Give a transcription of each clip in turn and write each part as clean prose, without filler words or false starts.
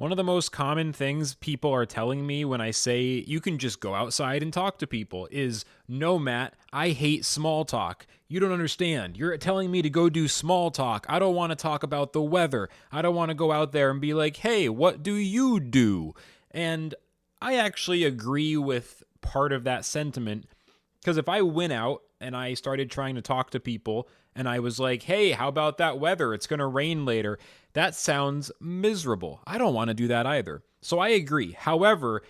One of the most common things people are telling me when I say you can just go outside and talk to people is, no, Matt, I hate small talk. You don't understand. You're telling me to go do small talk. I don't want to talk about the weather. I don't want to go out there and be like, hey, what do you do? And I actually agree with part of that sentiment, because if I went out and I started trying to talk to people and I was like, hey, how about that weather? It's going to rain later. That sounds miserable. I don't want to do that either. So I agree. However,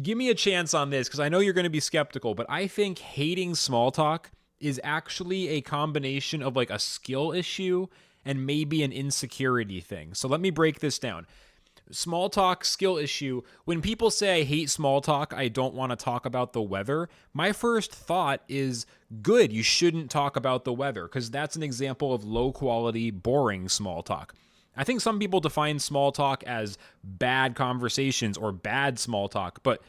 give me a chance on this because I know you're going to be skeptical, but I think hating small talk is actually a combination of like a skill issue and maybe an insecurity thing. So let me break this down. Small talk skill issue. When people say I hate small talk, I don't want to talk about the weather, my first thought is good. You shouldn't talk about the weather because that's an example of low quality, boring small talk. I think some people define small talk as bad conversations or bad small talk, but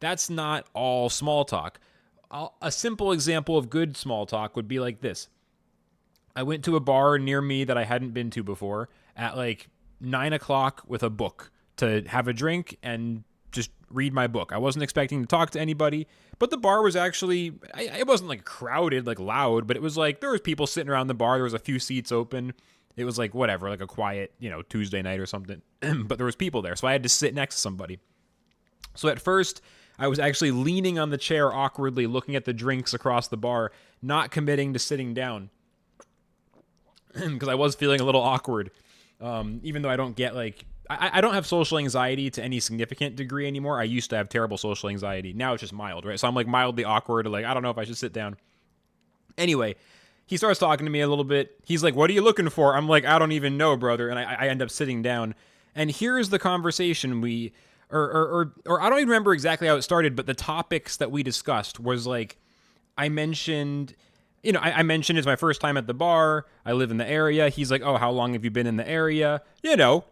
that's not all small talk. A simple example of good small talk would be like this. I went to a bar near me that I hadn't been to before at like 9 o'clock with a book to have a drink and just read my book. I wasn't expecting to talk to anybody, but the bar was actually, it wasn't like crowded, like loud, but it was like there was people sitting around the bar. There was a few seats open. It was like whatever, like a quiet, Tuesday night or something. But there was people there, so I had to sit next to somebody. So at first, I was actually leaning on the chair awkwardly, looking at the drinks across the bar, not committing to sitting down because I was feeling a little awkward. Even though I don't get like, I don't have social anxiety to any significant degree anymore. I used to have terrible social anxiety. Now it's just mild, right? So I'm like mildly awkward, like I don't know if I should sit down. Anyway, he starts talking to me a little bit. He's like, "What are you looking for?" I'm like, "I don't even know, brother." And I end up sitting down. And here's the conversation or I don't even remember exactly how it started, but the topics that we discussed was like, I mentioned, I mentioned it's my first time at the bar. I live in the area. He's like, "Oh, how long have you been in the area?"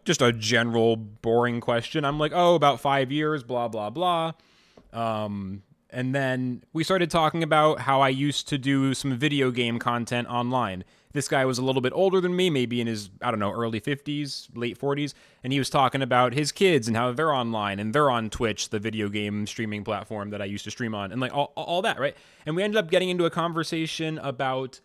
Just a general boring question. I'm like, "Oh, about 5 years, blah, blah, blah." And then we started talking about how I used to do some video game content online. This guy was a little bit older than me, maybe in his, I don't know, early 50s, late 40s. And he was talking about his kids and how they're online and they're on Twitch, the video game streaming platform that I used to stream on, and like all that, right? And we ended up getting into a conversation about,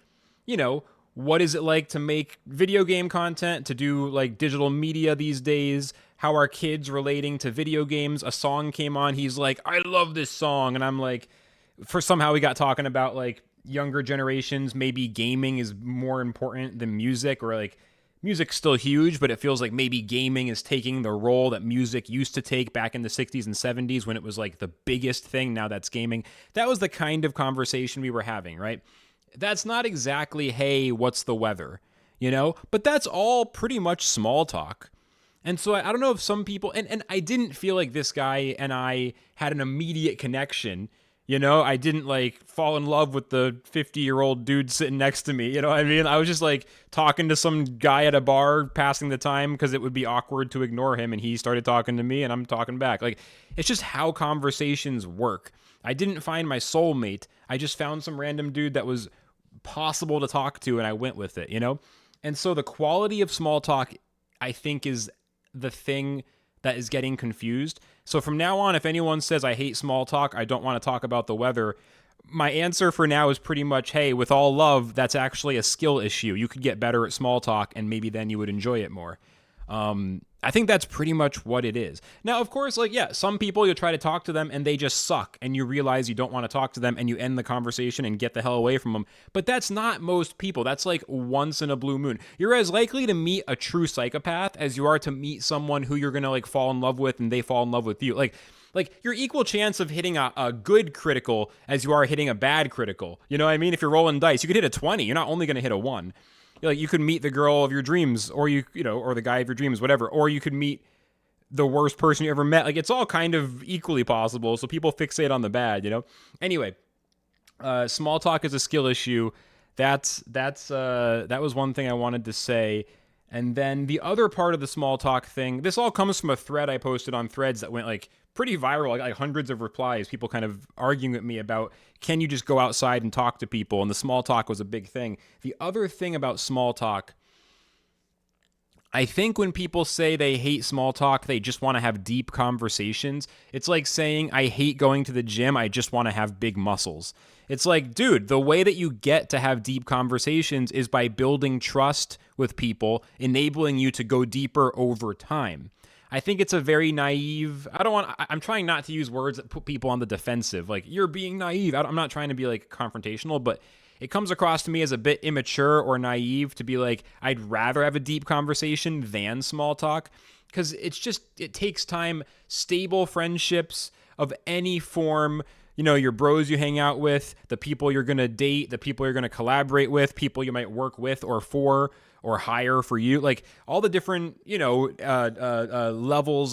what is it like to make video game content, to do like digital media these days? How are kids relating to video games? A song came on. He's like, "I love this song." And I'm like, for somehow we got talking about like younger generations, maybe gaming is more important than music, or like music's still huge, but it feels like maybe gaming is taking the role that music used to take back in the 60s and 70s when it was like the biggest thing. Now that's gaming. That was the kind of conversation we were having, right? That's not exactly, "Hey, what's the weather?" But that's all pretty much small talk. And so I don't know if some people, and I didn't feel like this guy and I had an immediate connection. I didn't like fall in love with the 50-year-old dude sitting next to me. You know what I mean? I was just like talking to some guy at a bar, passing the time because it would be awkward to ignore him. And he started talking to me and I'm talking back. Like, it's just how conversations work. I didn't find my soulmate. I just found some random dude that was possible to talk to and I went with it. And so the quality of small talk, I think, is the thing that is getting confused. So from now on, if anyone says I hate small talk, I don't want to talk about the weather, my answer for now is pretty much, hey, with all love, that's actually a skill issue. You could get better at small talk and maybe then you would enjoy it more. I think that's pretty much what it is. Now, of course, like, yeah, some people, you'll try to talk to them and they just suck and you realize you don't want to talk to them and you end the conversation and get the hell away from them. But that's not most people. That's like once in a blue moon. You're as likely to meet a true psychopath as you are to meet someone who you're going to like fall in love with and they fall in love with you. Like your equal chance of hitting a good critical as you are hitting a bad critical. You know what I mean? If you're rolling dice, you could hit a 20. You're not only going to hit a 1. Like, you could meet the girl of your dreams, or or the guy of your dreams, whatever, or you could meet the worst person you ever met. Like, it's all kind of equally possible. So people fixate on the bad. Anyway, small talk is a skill issue. That was one thing I wanted to say. And then the other part of the small talk thing, this all comes from a thread I posted on Threads that went like pretty viral, like hundreds of replies, people kind of arguing with me about, can you just go outside and talk to people? And the small talk was a big thing. The other thing about small talk, I think when people say they hate small talk, they just want to have deep conversations. It's like saying, I hate going to the gym, I just want to have big muscles. It's like, dude, the way that you get to have deep conversations is by building trust with people, enabling you to go deeper over time. I think it's a very naive. I'm trying not to use words that put people on the defensive. Like, you're being naive. I'm not trying to be like confrontational, but it comes across to me as a bit immature or naive to be like, I'd rather have a deep conversation than small talk. Because it takes time. Stable friendships of any form, your bros you hang out with, the people you're going to date, the people you're going to collaborate with, people you might work with or for, or hire for you, like all the different, levels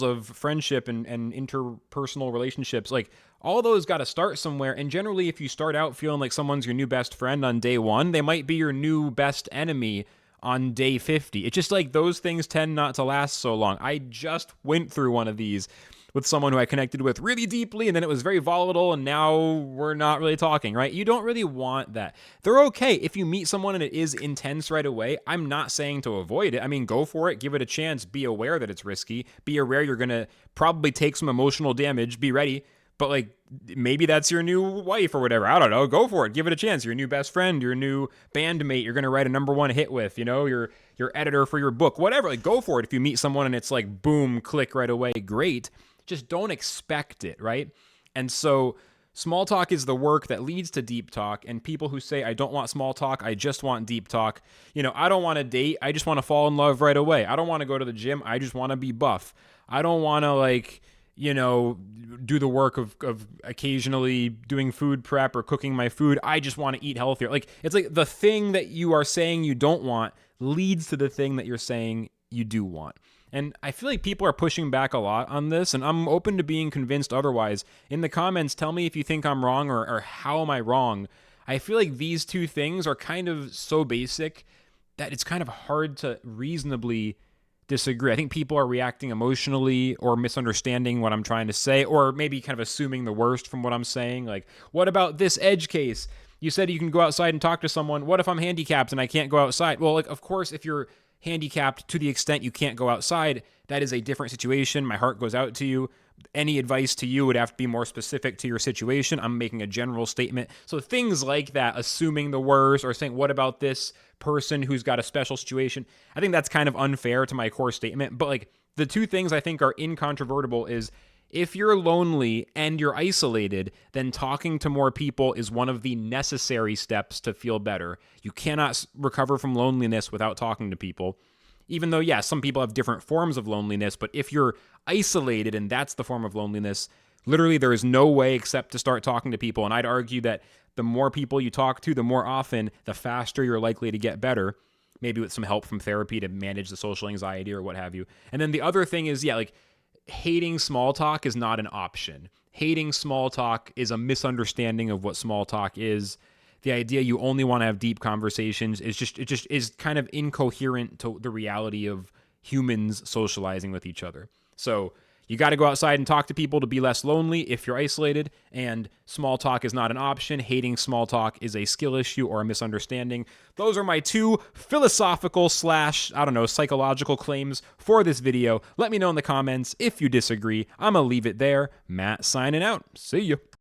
of friendship and interpersonal relationships, like all those got to start somewhere. And generally, if you start out feeling like someone's your new best friend on day one, they might be your new best enemy on day 50. It's just like those things tend not to last so long. I just went through one of these with someone who I connected with really deeply, and then it was very volatile, and now we're not really talking, right? You don't really want that. They're okay if you meet someone and it is intense right away. I'm not saying to avoid it. I mean, go for it, give it a chance, be aware that it's risky, be aware you're gonna probably take some emotional damage, be ready. But like, maybe that's your new wife or whatever. I don't know. Go for it. Give it a chance. Your new best friend, your new bandmate you're going to write a #1 hit with, your editor for your book, whatever. Like, go for it. If you meet someone and it's like, boom, click right away, great. Just don't expect it, right? And so small talk is the work that leads to deep talk. And people who say, I don't want small talk, I just want deep talk. I don't want to date. I just want to fall in love right away. I don't want to go to the gym. I just want to be buff. I don't want to do the work of occasionally doing food prep or cooking my food. I just want to eat healthier. Like, it's like the thing that you are saying you don't want leads to the thing that you're saying you do want. And I feel like people are pushing back a lot on this, and I'm open to being convinced otherwise. In the comments, tell me if you think I'm wrong or how am I wrong. I feel like these two things are kind of so basic that it's kind of hard to reasonably disagree. I think people are reacting emotionally or misunderstanding what I'm trying to say, or maybe kind of assuming the worst from what I'm saying. Like, what about this edge case? You said you can go outside and talk to someone. What if I'm handicapped and I can't go outside? Well, like, of course, if you're handicapped to the extent you can't go outside, that is a different situation. My heart goes out to you. Any advice to you would have to be more specific to your situation. I'm making a general statement. So things like that, assuming the worst or saying, what about this person who's got a special situation? I think that's kind of unfair to my core statement. But like, the two things I think are incontrovertible is, if you're lonely and you're isolated, then talking to more people is one of the necessary steps to feel better. You cannot recover from loneliness without talking to people. Even though, yeah, some people have different forms of loneliness, but if you're isolated and that's the form of loneliness, literally there is no way except to start talking to people. And I'd argue that the more people you talk to, the more often, the faster you're likely to get better, maybe with some help from therapy to manage the social anxiety or what have you. And then the other thing is, yeah, like, hating small talk is not an option. Hating small talk is a misunderstanding of what small talk is. The idea you only want to have deep conversations is just is kind of incoherent to the reality of humans socializing with each other. So you got to go outside and talk to people to be less lonely if you're isolated, and small talk is not an option. Hating small talk is a skill issue or a misunderstanding. Those are my two philosophical / psychological claims for this video. Let me know in the comments if you disagree. I'm going to leave it there. Matt signing out. See you.